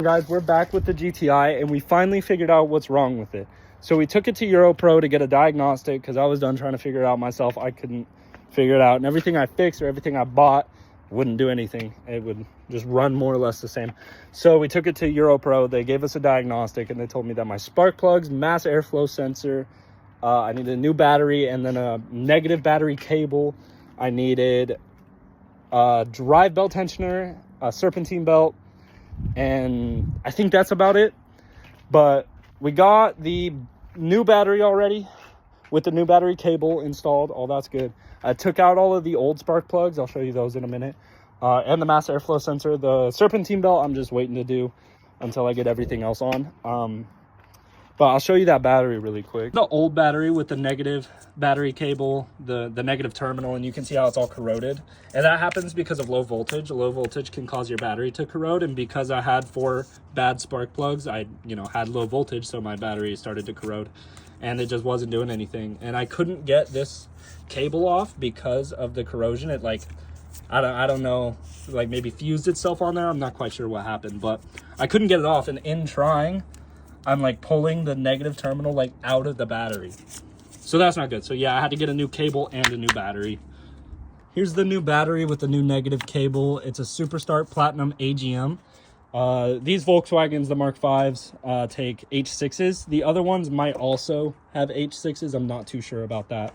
Guys, we're back with the GTI and we finally figured out what's wrong with it. So we took it to Europro to get a diagnostic because I was done trying to figure it out myself. I couldn't figure it out, and everything I fixed or everything I bought wouldn't do anything. It would just run more or less the same. So we took it to Europro. They gave us a diagnostic and they told me that my spark plugs, mass airflow sensor, I needed a new battery and then a negative battery cable. I needed a drive belt tensioner, a serpentine belt, and I think that's about it. But we got the new battery already with the new battery cable installed. All that's good. I took out all of the old spark plugs. I'll show you those in a minute. And the mass airflow sensor. The serpentine belt I'm just waiting to do until I get everything else on. But I'll show you that battery really quick. The old battery with the negative battery cable, the negative terminal, and you can see how it's all corroded. And that happens because of low voltage. Low voltage can cause your battery to corrode, and because I had 4 bad spark plugs, I had low voltage, so my battery started to corrode, and it just wasn't doing anything. And I couldn't get this cable off because of the corrosion. It I don't know, like maybe fused itself on there. I'm not quite sure what happened, but I couldn't get it off, and in trying, I'm like pulling the negative terminal like out of the battery. So that's not good. So yeah, I had to get a new cable and a new battery. Here's the new battery with the new negative cable. It's a Superstart Platinum AGM. These Volkswagens, the Mark V's, take H6s. The other ones might also have H6s. I'm not too sure about that.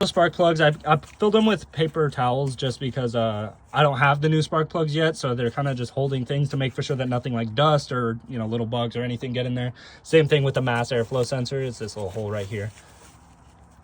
The spark plugs, I filled them with paper towels just because I don't have the new spark plugs yet, so they're kind of just holding things to make for sure that nothing like dust or little bugs or anything get in there. Same thing with the mass airflow sensor. It's this little hole right here.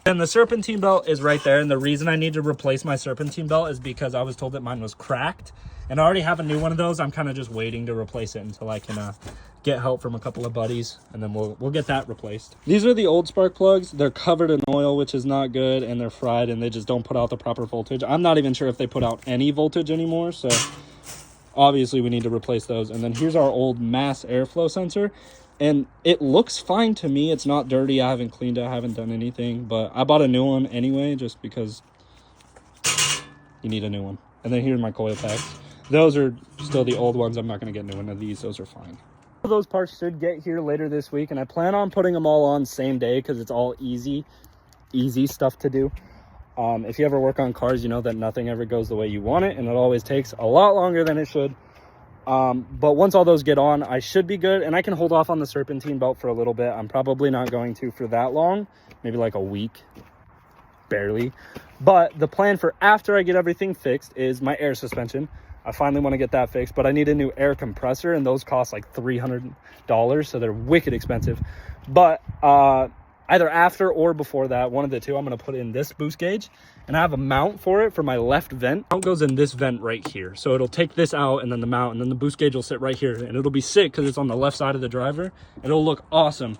And the serpentine belt is right there, and the reason I need to replace my serpentine belt is because I was told that mine was cracked, and I already have a new one of those. I'm kind of just waiting to replace it until I can get help from a couple of buddies, and then we'll get that replaced. These are the old spark plugs. They're covered in oil, which is not good, and they're fried, and they just don't put out the proper voltage. I'm not even sure if they put out any voltage anymore, so obviously we need to replace those. And then here's our old mass airflow sensor, and it looks fine to me. It's not dirty. I haven't cleaned it. I haven't done anything, but I bought a new one anyway just because you need a new one. And then here's my coil packs. Those are still the old ones. I'm not going to get new one of these. Those are fine. Those parts should get here later this week, and I plan on putting them all on same day because it's all easy stuff to do. If you ever work on cars, you know that nothing ever goes the way you want it, and it always takes a lot longer than it should. But once all those get on, I should be good, and I can hold off on the serpentine belt for a little bit. I'm probably not going to for that long, maybe like a week, barely. But the plan for after I get everything fixed is my air suspension. I finally want to get that fixed, but I need a new air compressor, and those cost like $300, so they're wicked expensive. But either after or before that, one of the two, I'm going to put in this boost gauge, and I have a mount for it for my left vent. The mount goes in this vent right here, so it'll take this out and then the mount, and then the boost gauge will sit right here, and it'll be sick because it's on the left side of the driver. It'll look awesome.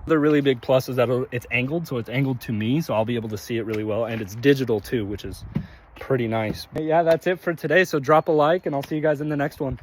The really big plus is that it's angled, so it's angled to me, so I'll be able to see it really well, and it's digital too, which is pretty nice. Yeah, that's it for today. So drop a like, and I'll see you guys in the next one.